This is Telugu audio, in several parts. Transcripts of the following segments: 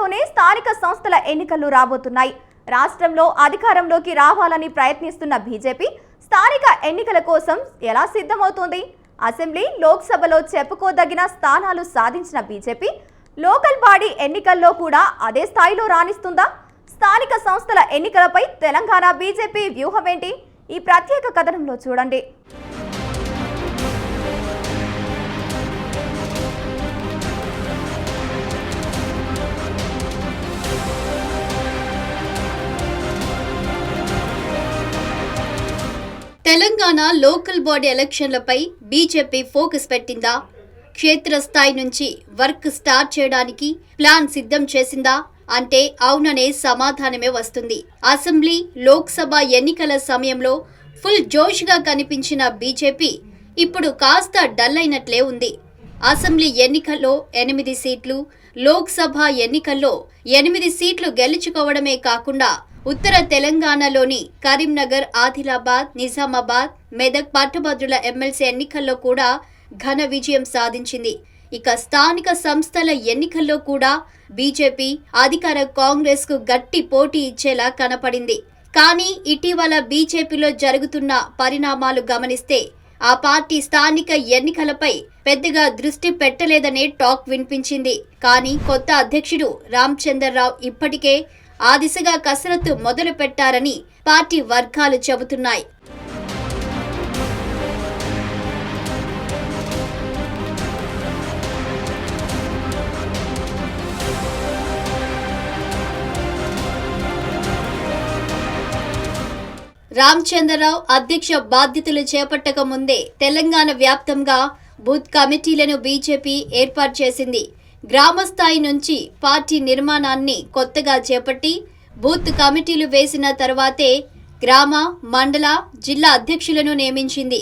త్వరలోనే స్థానిక సంస్థల ఎన్నికలు రాబోతున్నాయి. రాష్ట్రంలో అధికారంలోకి రావాలని ప్రయత్నిస్తున్న బీజేపీ స్థానిక ఎన్నికల కోసం ఎలా సిద్ధమవుతోంది? అసెంబ్లీ, లోక్సభలో చెప్పుకోదగిన స్థానాలు సాధించిన బీజేపీ లోకల్ బాడీ ఎన్నికల్లో కూడా అదే స్థాయిలో రాణిస్తుందా? స్థానిక సంస్థల ఎన్నికలపై తెలంగాణ బీజేపీ వ్యూహం ఏంటి? ఈ ప్రత్యేక కథనంలో చూడండి. తెలంగాణ లోకల్ బాడీ ఎలక్షన్లపై బీజేపీ ఫోకస్ పెట్టిందా? క్షేత్రస్థాయి నుంచి వర్క్ స్టార్ట్ చేయడానికి ప్లాన్ సిద్ధం చేసిందా అంటే అవుననే సమాధానమే వస్తుంది. అసెంబ్లీ, లోక్సభ ఎన్నికల సమయంలో ఫుల్ జోష్గా కనిపించిన బీజేపీ ఇప్పుడు కాస్త డల్ అయినట్లే ఉంది. అసెంబ్లీ ఎన్నికల్లో 8 సీట్లు, లోక్సభ ఎన్నికల్లో 8 సీట్లు గెలుచుకోవడమే కాకుండా ఉత్తర తెలంగాణలోని కరీంనగర్, ఆదిలాబాద్, నిజామాబాద్, మెదక్ పట్టభద్రుల ఎమ్మెల్సీ ఎన్నికల్లో కూడా ఘన విజయం సాధించింది. ఇక స్థానిక సంస్థల ఎన్నికల్లో కూడా బీజేపీ అధికార కాంగ్రెస్ కు గట్టి పోటీ ఇచ్చేలా కనపడింది. కానీ ఇటీవల బీజేపీలో జరుగుతున్న పరిణామాలు గమనిస్తే ఆ పార్టీ స్థానిక ఎన్నికలపై పెద్దగా దృష్టి పెట్టలేదనే టాక్ వినిపించింది. కానీ కొత్త అధ్యక్షుడు రామచంద్రరావు ఇప్పటికే ఆ దిశగా కసరత్తు మొదలు పెట్టారని పార్టీ వర్గాలు చెబుతున్నాయి. రామచంద్రరావు అధ్యక్ష బాధ్యతలు చేపట్టక ముందే తెలంగాణ వ్యాప్తంగా బూత్ కమిటీలను బీజేపీ ఏర్పాటు చేసింది. గ్రామ స్థాయి నుంచి పార్టీ నిర్మాణాన్ని కొత్తగా చేపట్టి బూత్ కమిటీలు వేసిన తర్వాతే గ్రామ, మండల, జిల్లా అధ్యక్షులను నియమించింది.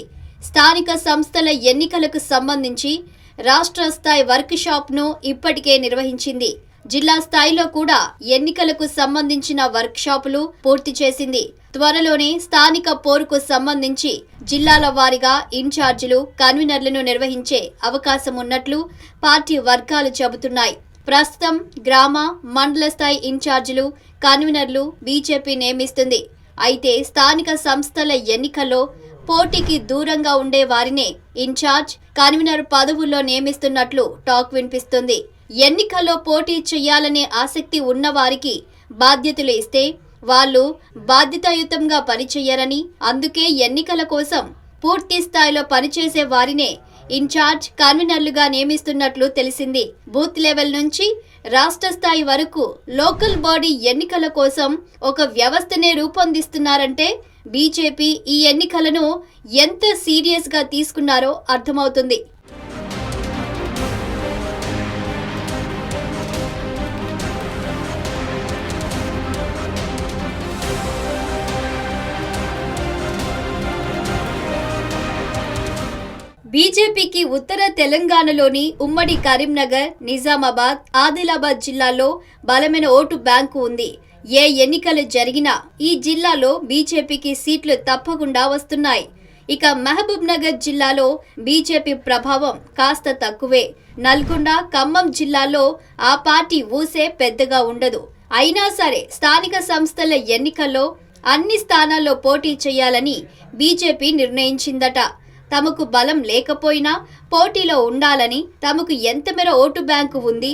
స్థానిక సంస్థల ఎన్నికలకు సంబంధించి రాష్ట్ర స్థాయి వర్క్ షాప్ను ఇప్పటికే నిర్వహించింది. జిల్లా స్థాయిలో కూడా ఎన్నికలకు సంబంధించిన వర్క్ షాపులు పూర్తి చేసింది. త్వరలోనే స్థానిక పోరుకు సంబంధించి జిల్లాల వారీగా ఇన్ఛార్జీలు, కన్వీనర్లను నిర్వహించే అవకాశం ఉన్నట్లు పార్టీ వర్గాలు చెబుతున్నాయి. ప్రస్తుతం గ్రామ, మండల స్థాయి ఇన్ఛార్జీలు, కన్వీనర్లు బీజేపీ నియమిస్తుంది. అయితే స్థానిక సంస్థల ఎన్నికల్లో పోటీకి దూరంగా ఉండే వారినే ఇన్ఛార్జ్, కన్వీనర్ పదవుల్లో నియమిస్తున్నట్లు టాక్ వినిపిస్తుంది. ఎన్నికల్లో పోటీ చేయాలనే ఆసక్తి ఉన్న వారికి బాధ్యతలు ఇస్తే వాళ్ళు బాధ్యతాయుతంగా పనిచేయరని, అందుకే ఎన్నికల కోసం పూర్తి స్థాయిలో పనిచేసే వారినే ఇన్ఛార్జ్, కన్వీనర్లుగా నియమిస్తున్నట్లు తెలిసింది. బూత్ లెవెల్ నుంచి రాష్ట్ర స్థాయి వరకు లోకల్ బాడీ ఎన్నికల కోసం ఒక వ్యవస్థనే రూపొందిస్తున్నారంటే బీజేపీ ఈ ఎన్నికలను ఎంత సీరియస్గా తీసుకున్నారో అర్థమవుతుంది. బీజేపీకి ఉత్తర తెలంగాణలోని ఉమ్మడి కరీంనగర్, నిజామాబాద్, ఆదిలాబాద్ జిల్లాల్లో బలమైన ఓటు బ్యాంకు ఉంది. ఏ ఎన్నికలు జరిగినా ఈ జిల్లాలో బీజేపీకి సీట్లు తప్పకుండా వస్తున్నాయి. ఇక మహబూబ్ నగర్ జిల్లాలో బీజేపీ ప్రభావం కాస్త తక్కువే. నల్గొండ, ఖమ్మం జిల్లాలో ఆ పార్టీ ఊసే పెద్దగా ఉండదు. అయినా సరే స్థానిక సంస్థల ఎన్నికల్లో అన్ని స్థానాల్లో పోటీ చేయాలని బీజేపీ నిర్ణయించిందట. తమకు బలం లేకపోయినా పోటీలో ఉండాలని, తమకు ఎంత మేర ఓటు బ్యాంకు ఉంది,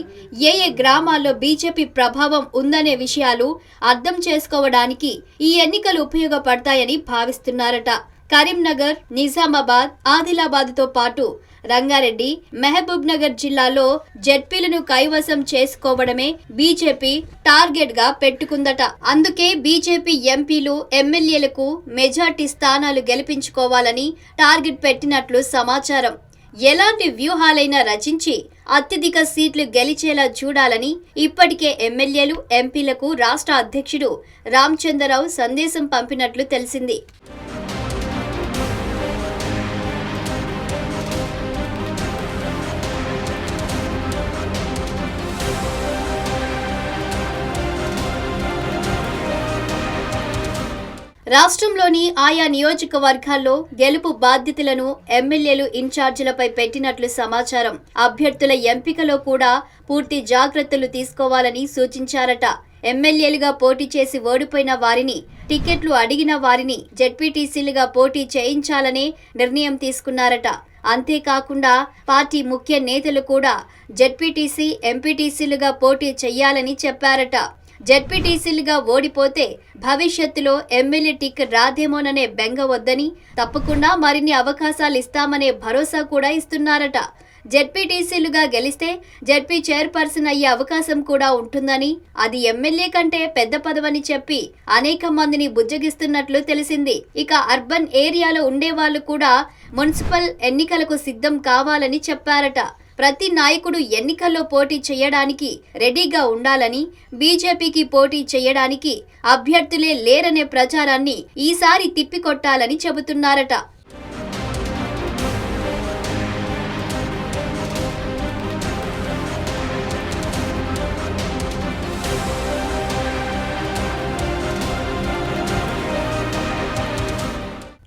ఏ గ్రామాల్లో బీజేపీ ప్రభావం ఉందనే విషయాలు అర్థం చేసుకోవడానికి ఈ ఎన్నికలు ఉపయోగపడతాయని భావిస్తున్నారట. కరీంనగర్, నిజామాబాద్, ఆదిలాబాద్తో పాటు రంగారెడ్డి, మహబూబ్ నగర్ జిల్లాలో జెడ్పీలను కైవసం చేసుకోవడమే బీజేపీ టార్గెట్ గా పెట్టుకుందట. అందుకే బీజేపీ ఎంపీలు, ఎమ్మెల్యేలకు మెజార్టీ స్థానాలు గెలిపించుకోవాలని టార్గెట్ పెట్టినట్లు సమాచారం. ఎలాంటి వ్యూహాలైనా రచించి అత్యధిక సీట్లు గెలిచేలా చూడాలని ఇప్పటికే ఎమ్మెల్యేలు, ఎంపీలకు రాష్ట్ర అధ్యక్షుడు రామచంద్రరావు సందేశం పంపినట్లు తెలిసింది. రాష్ట్రంలోని ఆయా నియోజకవర్గాల్లో గెలుపు బాధ్యతలను ఎమ్మెల్యేలు ఇన్ఛార్జీలపై పెట్టినట్లు సమాచారం. అభ్యర్థుల ఎంపికలో కూడా పూర్తి జాగ్రత్తలు తీసుకోవాలని సూచించారట. ఎమ్మెల్యేలుగా పోటీ చేసి ఓడిపోయిన వారిని, టికెట్లు అడిగిన వారిని జెడ్పీటీసీలుగా పోటీ చేయించాలనే నిర్ణయం తీసుకున్నారట. అంతేకాకుండా పార్టీ ముఖ్య నేతలు కూడా జెడ్పీటీసీ, ఎంపీటీసీలుగా పోటీ చేయాలని చెప్పారట. జెడ్పీటీసీలుగా ఓడిపోతే భవిష్యత్తులో ఎమ్మెల్యే టికెట్ రాదేమోననే బెంగ వద్దని, తప్పకుండా మరిన్ని అవకాశాలు ఇస్తామనే భరోసా కూడా ఇస్తున్నారట. జెడ్పీటీసీలుగా గెలిస్తే జెడ్పీ చైర్పర్సన్ అయ్యే అవకాశం కూడా ఉంటుందని, అది ఎమ్మెల్యే కంటే పెద్ద పదవని చెప్పి అనేక మందిని బుజ్జగిస్తున్నట్లు తెలిసింది. ఇక అర్బన్ ఏరియాలో ఉండేవాళ్లు కూడా మున్సిపల్ ఎన్నికలకు సిద్ధం కావాలని చెప్పారట. ప్రతి నాయకుడు ఎన్నికల్లో పోటీ చేయడానికి రెడీగా ఉండాలని, బీజేపీకి పోటీ చేయడానికి అభ్యర్థులే లేరనే ప్రచారాన్ని ఈసారి తిప్పికొట్టాలని చెబుతున్నారట.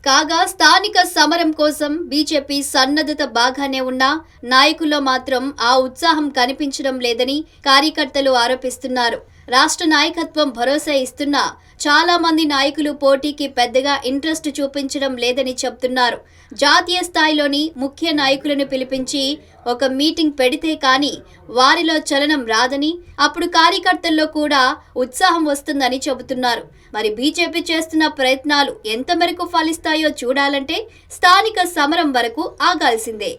కాగా స్థానిక సమరం కోసం బీజేపీ సన్నద్ధత బాగానే ఉన్నా నాయకుల్లో మాత్రం ఆ ఉత్సాహం కనిపించడం లేదని కార్యకర్తలు ఆరోపిస్తున్నారు. రాష్ట్ర నాయకత్వం భరోసా ఇస్తున్నా చాలా మంది నాయకులు పోటీకి పెద్దగా ఇంట్రెస్ట్ చూపించడం లేదని చెప్తున్నారు. జాతీయ స్థాయిలోని ముఖ్య నాయకులను పిలిపించి ఒక మీటింగ్ పెడితే కానీ వారిలో చలనం రాదని, అప్పుడు కార్యకర్తల్లో కూడా ఉత్సాహం వస్తుందని చెబుతున్నారు. మరి బీజేపీ చేస్తున్న ప్రయత్నాలు ఎంత మేరకు ఫలిస్తాయో చూడాలంటే స్థానిక సమరం వరకు ఆగాల్సిందే.